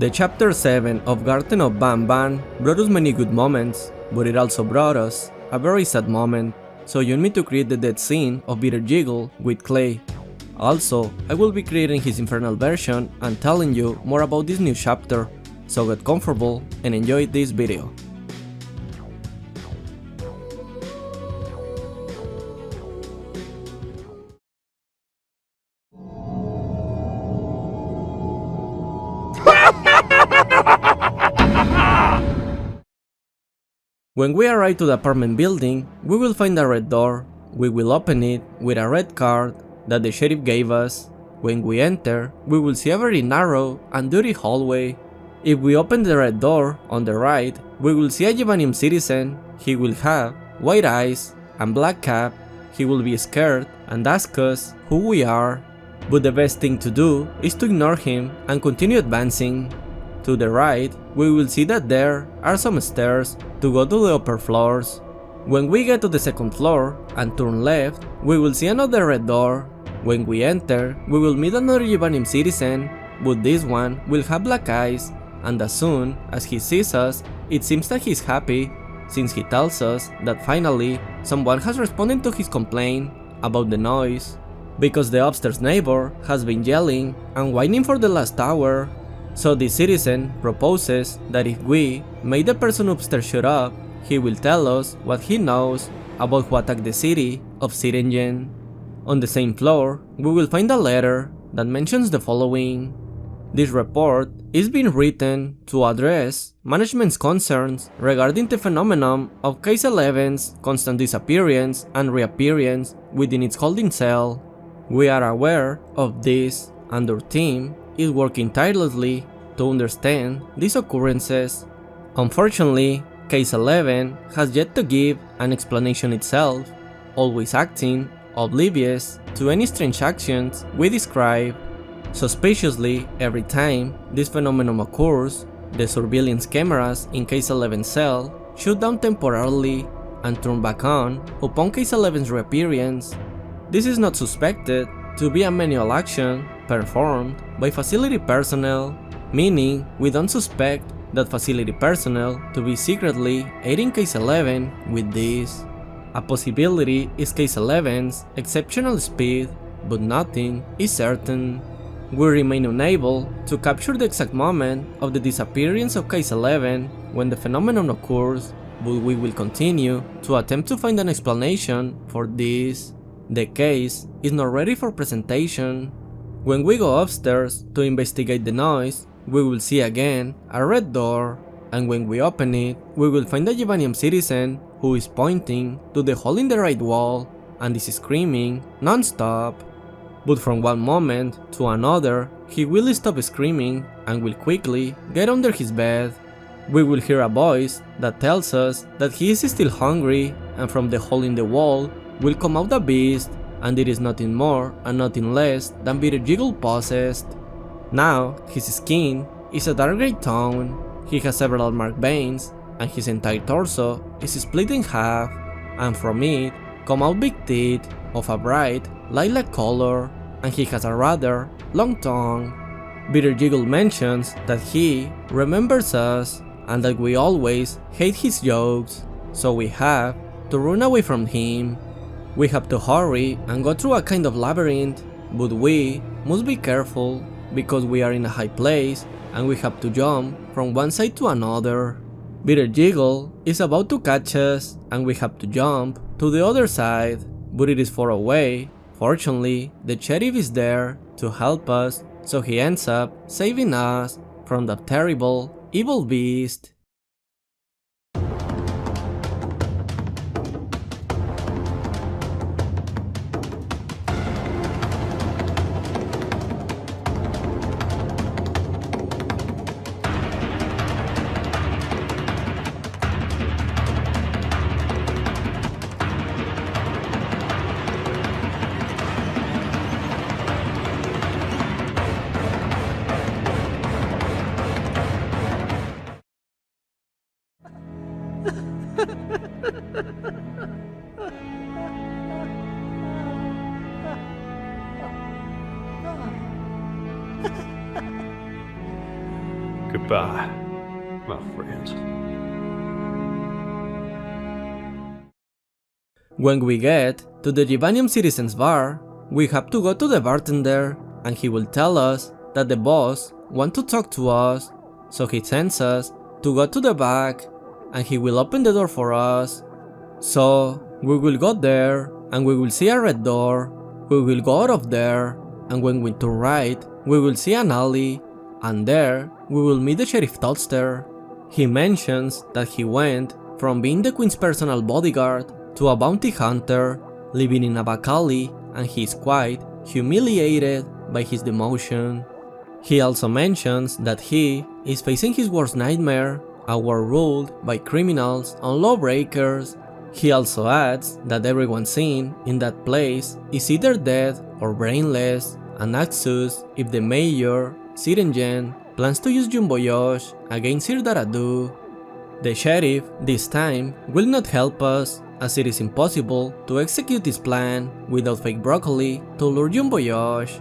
The Chapter 7 of Garden of Banban brought us many good moments, but it also brought us a very sad moment, so you need to create the death scene of BITTERGIGGLE with clay. Also, I will be creating his infernal version and telling you more about this new chapter, so get comfortable and enjoy this video. When we arrive to the apartment building, we will find a red door. We will open it with a red card that the sheriff gave us. When we enter, we will see a very narrow and dirty hallway. If we open the red door on the right, we will see a Yevanian citizen. He will have white eyes and black cap. He will be scared and ask us who we are. But the best thing to do is to ignore him and continue advancing. To the right, we will see that there are some stairs to go to the upper floors. When we get to the second floor and turn left, we will see another red door. When we enter, we will meet another Yevanian citizen, but this one will have black eyes, and as soon as he sees us, it seems that he's happy, since he tells us that finally someone has responded to his complaint about the noise, because the upstairs neighbor has been yelling and whining for the last hour. So the citizen proposes that if we make the person upstairs shut up, he will tell us what he knows about who attacked the city of Sirengen. On the same floor, we will find a letter that mentions the following. This report is being written to address management's concerns regarding the phenomenon of Case 11's constant disappearance and reappearance within its holding cell. We are aware of this, and our team is working tirelessly to understand these occurrences. Unfortunately, Case 11 has yet to give an explanation itself, always acting oblivious to any strange actions we describe. Suspiciously, every time this phenomenon occurs, the surveillance cameras in Case 11's cell shut down temporarily and turn back on upon Case 11's reappearance. This is not suspected to be a manual action performed by facility personnel, meaning we don't suspect that facility personnel to be secretly aiding Case 11 with this. A possibility is Case 11's exceptional speed, but nothing is certain. We remain unable to capture the exact moment of the disappearance of Case 11 when the phenomenon occurs, but we will continue to attempt to find an explanation for this. The case is not ready for presentation. When we go upstairs to investigate the noise, we will see again a red door, and when we open it, we will find a Yevanian citizen who is pointing to the hole in the right wall and is screaming non-stop. But from one moment to another, he will stop screaming and will quickly get under his bed. We will hear a voice that tells us that he is still hungry, and from the hole in the wall will come out a beast, and it is nothing more and nothing less than BITTERGIGGLE possessed. Now, his skin is a dark grey tone, he has several marked veins, and his entire torso is split in half, and from it come out big teeth of a bright lilac color, and he has a rather long tongue. BITTERGIGGLE mentions that he remembers us, and that we always hate his jokes, so we have to run away from him. We have to hurry and go through a kind of labyrinth, but we must be careful because we are in a high place and we have to jump from one side to another. BITTERGIGGLE is about to catch us and we have to jump to the other side, but it is far away. Fortunately, the sheriff is there to help us, so he ends up saving us from that terrible, evil beast. Goodbye, my friends. When we get to the Givanium Citizens Bar, we have to go to the bartender and he will tell us that the boss wants to talk to us, so he sends us to go to the back and he will open the door for us. So we will go there and we will see a red door, we will go out of there, and when we turn right, we will see an alley, and there we will meet the Sheriff TOADSTER. He mentions that he went from being the Queen's personal bodyguard to a bounty hunter, living in a back alley, and he is quite humiliated by his demotion. He also mentions that he is facing his worst nightmare, a world ruled by criminals and lawbreakers. He also adds that everyone seen in that place is either dead or brainless, and asks us if the mayor, Sirengen, plans to use Jumboyosh against Sir Daradu. The sheriff, this time, will not help us, as it is impossible to execute his plan without fake broccoli to lure Jumboyosh.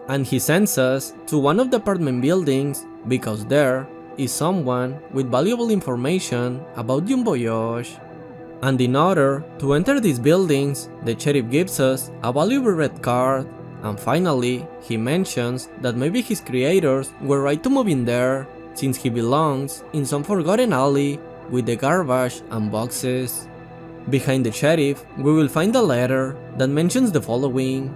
And he sends us to one of the apartment buildings because there is someone with valuable information about Jumboyosh. And in order to enter these buildings, the sheriff gives us a valuable red card, and finally, he mentions that maybe his creators were right to move in there, since he belongs in some forgotten alley with the garbage and boxes. Behind the sheriff, we will find a letter that mentions the following: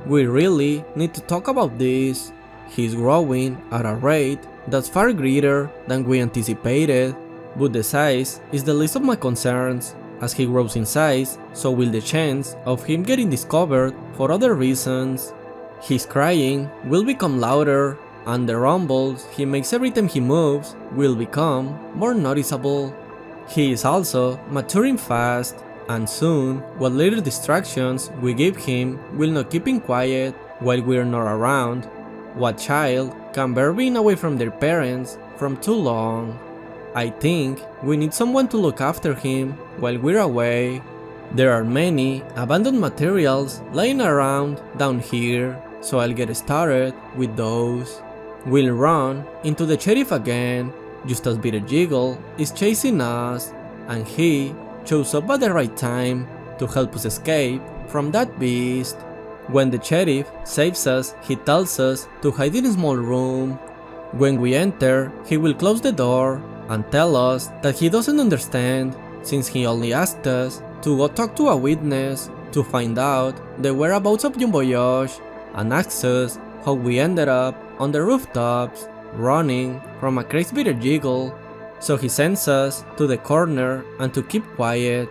"We really need to talk about this. He's growing at a rate that's far greater than we anticipated, but the size is the least of my concerns. As he grows in size, so will the chance of him getting discovered for other reasons. His crying will become louder, and the rumbles he makes every time he moves will become more noticeable. He is also maturing fast, and soon what little distractions we give him will not keep him quiet while we're not around. What child can bear being away from their parents from too long? I think we need someone to look after him while we're away. There are many abandoned materials lying around down here, so I'll get started with those." We'll run into the sheriff again, just as BITTERGIGGLE is chasing us, and he shows up at the right time to help us escape from that beast. When the sheriff saves us, he tells us to hide in a small room. When we enter, he will close the door and tell us that he doesn't understand, since he only asked us to go talk to a witness to find out the whereabouts of Jumboyosh, and asks us how we ended up on the rooftops running from a crazy BITTERGIGGLE. So he sends us to the corner and to keep quiet.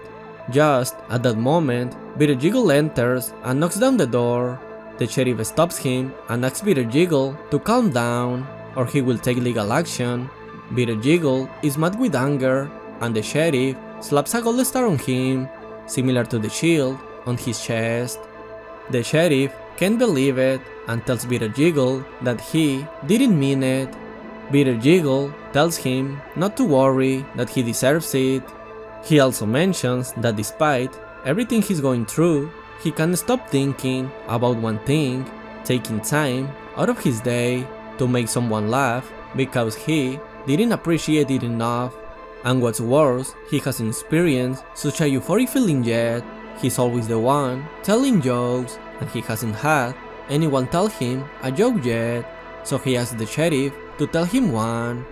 Just at that moment, BITTERGIGGLE enters and knocks down the door. The sheriff stops him and asks BITTERGIGGLE to calm down, or he will take legal action. BITTERGIGGLE is mad with anger, and the sheriff slaps a gold star on him, similar to the shield on his chest. The sheriff can't believe it and tells BITTERGIGGLE that he didn't mean it. BITTERGIGGLE tells him not to worry, that he deserves it. He also mentions that despite everything he's going through, he can't stop thinking about one thing, taking time out of his day to make someone laugh because he didn't appreciate it enough. And what's worse, he hasn't experienced such a euphoric feeling yet. He's always the one telling jokes, and he hasn't had anyone tell him a joke yet, so he asks the sheriff to tell him one.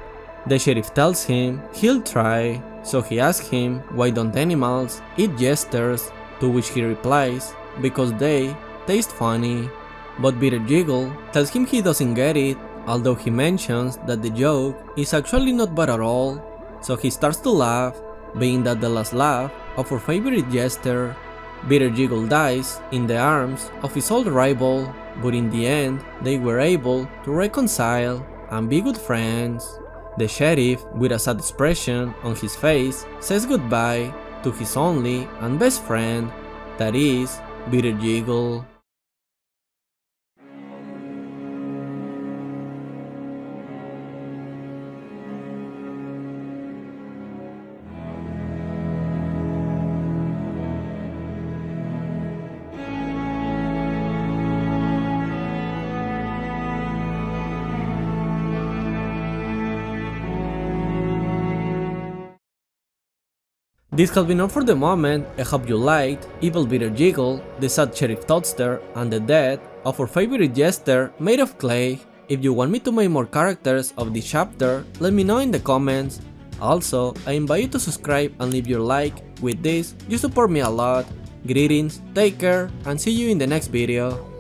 The sheriff tells him he'll try, so he asks him why don't animals eat jesters, to which he replies because they taste funny. But BITTERGIGGLE tells him he doesn't get it, although he mentions that the joke is actually not bad at all, so he starts to laugh, being that the last laugh of our favorite jester. BITTERGIGGLE dies in the arms of his old rival, but in the end they were able to reconcile and be good friends. The sheriff, with a sad expression on his face, says goodbye to his only and best friend, that is, BITTERGIGGLE. This has been all for the moment. I hope you liked Evil Bittergiggle, the sad Sheriff TOADSTER, and the death of our favorite jester made of clay. If you want me to make more characters of this chapter, let me know in the comments. Also, I invite you to subscribe and leave your like. With this, you support me a lot. Greetings, take care, and see you in the next video.